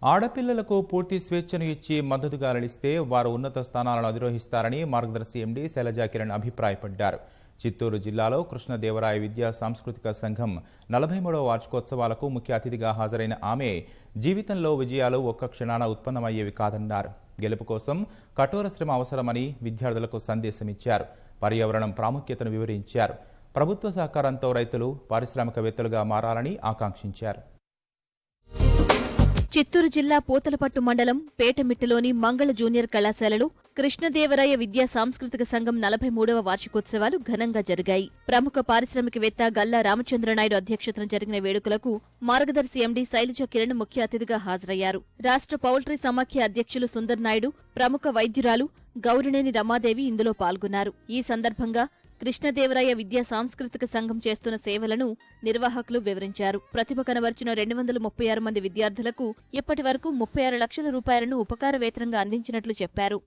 ఆడపిల్లలకు పూర్తి స్వేచ్ఛను ఇచ్చి మద్దతుగా నిలిస్తే వారు ఉన్నత స్థానాలను అధిరోహిస్తారని మార్గదర్శి ఎండీ శైలజా కిరణ్ అభిప్రాయపడ్డారు. చిత్తూరు జిల్లాలో కృష్ణదేవరాయ విద్యా సాంస్కృతిక సంఘం 43వ వార్షికోత్సవాలకు ముఖ్య అతిథిగా హాజరైన ఆమె జీవితంలో విజయాలు ఒక్క క్షణాన ఉత్పన్నమయ్యేవి కాదన్నారు. గెలుపు కోసం కఠోర శ్రమ అవసరమని విద్యార్థులకు సందేశమిచ్చారు. పర్యావరణం ప్రాముఖ్యతను వివరించారు. ప్రభుత్వ సహకారంతో రైతులు పారిశ్రామికవేత్తలుగా మారాలని ఆకాంక్షించారు. చిత్తూరు జిల్లా పూతలపట్టు మండలం పేటమిట్టలోని మంగళ జూనియర్ కళాశాలలో కృష్ణదేవరాయ విద్యా సాంస్కృతిక సంఘం 43వ వార్షికోత్సవాలు ఘనంగా జరిగాయి. ప్రముఖ పారిశ్రామికవేత్త గల్లా రామచంద్రనాయుడు అధ్యక్షతన జరిగిన వేడుకలకు మార్గదర్శి ఎండీ శైలజా కిరణ్ ముఖ్య అతిథిగా హాజరయ్యారు. రాష్ట్ర పౌల్ట్రీ సమాఖ్య అధ్యక్షులు సుందర్ నాయుడు, ప్రముఖ వైద్యురాలు గౌరినేని రమాదేవి ఇందులో పాల్గొన్నారు. ఈ సందర్భంగా కృష్ణదేవరాయ విద్యా సాంస్కృతిక సంఘం చేస్తున్న సేవలను నిర్వాహకులు వివరించారు. ప్రతిభ కనబర్చిన 236 మంది విద్యార్థులకు ఇప్పటి వరకు 36 లక్షల రూపాయలను ఉపకార వేతనంగా అందించినట్లు చెప్పారు.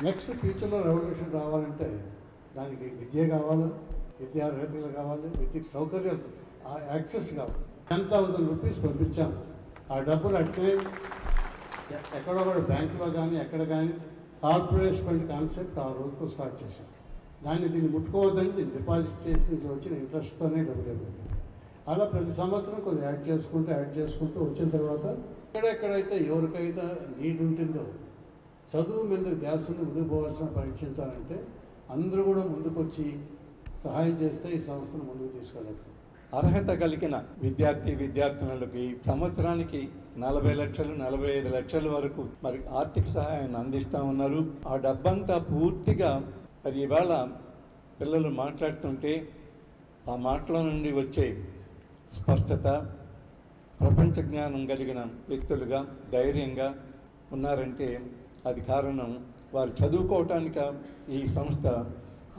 నెక్స్ట్ ఫ్యూచర్లో రెవల్యూషన్ రావాలంటే దానికి విద్య కావాలి, విద్యా అర్హతలు కావాలి, విద్యకు సౌకర్యాలు యాక్సెస్ కావాలి. 10,000 రూపీస్ పంపించాము. ఆ డబ్బులు అట్లే ఎక్కడో బ్యాంకులో కానీ ఎక్కడ కానీ కార్పొరేషన్ కాన్సెప్ట్ ఆ రోజుతో స్టార్ట్ చేశాం. దీన్ని ముట్టుకోవద్దని దీన్ని డిపాజిట్ చేసి వచ్చిన ఇంట్రెస్ట్తోనే డబ్బులు అయిపోయింది. అలా ప్రతి సంవత్సరం కొద్దిగా యాడ్ చేసుకుంటూ వచ్చిన తర్వాత ఎక్కడెక్కడైతే ఎవరికైతే నీడ్ ఉంటుందో చదువు మీద ధ్యాసను ముందుకు పరీక్షించాలంటే అందరూ కూడా ముందుకొచ్చి సహాయం చేస్తే ఈ సంస్థను ముందుకు తీసుకెళ్ళచ్చు. అర్హత కలిగిన విద్యార్థినులకి సంవత్సరానికి 40 లక్షలు 45 లక్షల వరకు మరి ఆర్థిక సహాయాన్ని అందిస్తూ ఉన్నారు. ఆ డబ్బంతా పూర్తిగా మరి ఇవాళ పిల్లలు మాట్లాడుతుంటే ఆ మాటల నుండి వచ్చే స్పష్టత, ప్రపంచ జ్ఞానం కలిగిన వ్యక్తులుగా ధైర్యంగా ఉన్నారంటే అది కారణం వారు చదువుకోవటానికి ఈ సంస్థ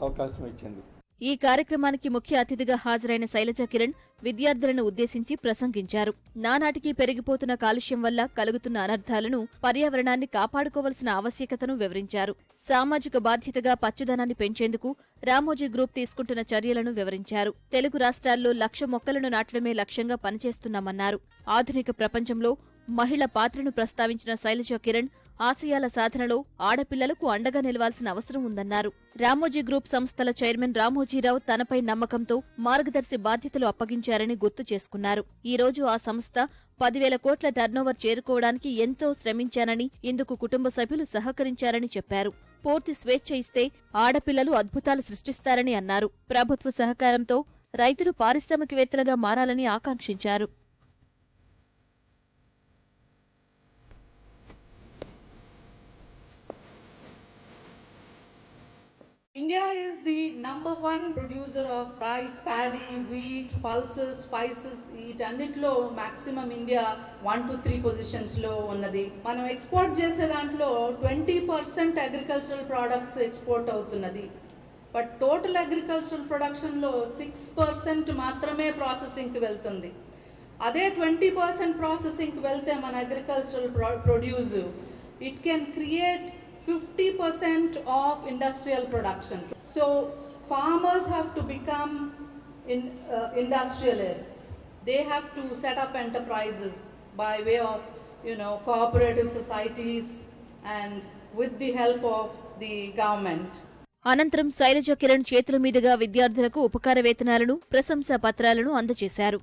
అవకాశం ఇచ్చింది. ఈ కార్యక్రమానికి ముఖ్య అతిథిగా హాజరైన శైలజా కిరణ్ విద్యార్థులను ఉద్దేశించి ప్రసంగించారు. నానాటికి పెరిగిపోతున్న కాలుష్యం వల్ల కలుగుతున్న అనర్థాలను, పర్యావరణాన్ని కాపాడుకోవాల్సిన ఆవశ్యకతను వివరించారు. సామాజిక బాధ్యతగా పచ్చదనాన్ని పెంచేందుకు రామోజీ గ్రూప్ తీసుకుంటున్న చర్యలను వివరించారు. తెలుగు రాష్ట్రాల్లో 1,00,000 మొక్కలను నాటడమే లక్ష్యంగా పనిచేస్తున్నామన్నారు. ఆధునిక ప్రపంచంలో మహిళ పాత్రను ప్రస్తావించిన శైలజా కిరణ్ ఆశయాల సాధనలో ఆడపిల్లలకు అండగా నిలవాల్సిన అవసరం ఉందన్నారు. రామోజీ గ్రూప్ సంస్థల చైర్మన్ రామోజీరావు తనపై నమ్మకంతో మార్గదర్శి బాధ్యతలు అప్పగించారని గుర్తు చేసుకున్నారు. ఈ రోజు ఆ సంస్థ 10,000 కోట్ల టర్నోవర్ చేరుకోవడానికి ఎంతో శ్రమించానని, ఇందుకు కుటుంబ సభ్యులు సహకరించారని చెప్పారు. పూర్తి స్వేచ్ఛ ఇస్తే ఆడపిల్లలు అద్భుతాలు సృష్టిస్తారని అన్నారు. ప్రభుత్వ సహకారంతో రైతులు పారిశ్రామికవేత్తలుగా మారాలని ఆకాంక్షించారు. India is the #1 producer of rice, paddy, wheat, pulses, spices. వీటన్నిటిలో maximum India 1 to 3 పొజిషన్స్ లో ఉన్నది. మనం ఎక్స్పోర్ట్ చేసే దాంట్లో 20% అగ్రికల్చరల్ ప్రొడక్ట్స్ ఎక్స్పోర్ట్ అవుతున్నది. బట్ టోటల్ అగ్రికల్చరల్ ప్రొడక్షన్ లో 6% మాత్రమే ప్రాసెసింగ్ కి వెళ్తుంది. అదే 20% ప్రాసెసింగ్ కి వెళ్తే మన agricultural produce it can create 50% of industrial production. So farmers have to become industrialists. They have to set up enterprises by way of cooperative societies and with the help of the government. అనంతరం శైలజా కిరణ్ చేతుల మీదుగా విద్యార్థులకు ఉపకార వేతనాలను, ప్రశంసా పత్రాలను అందజేశారు.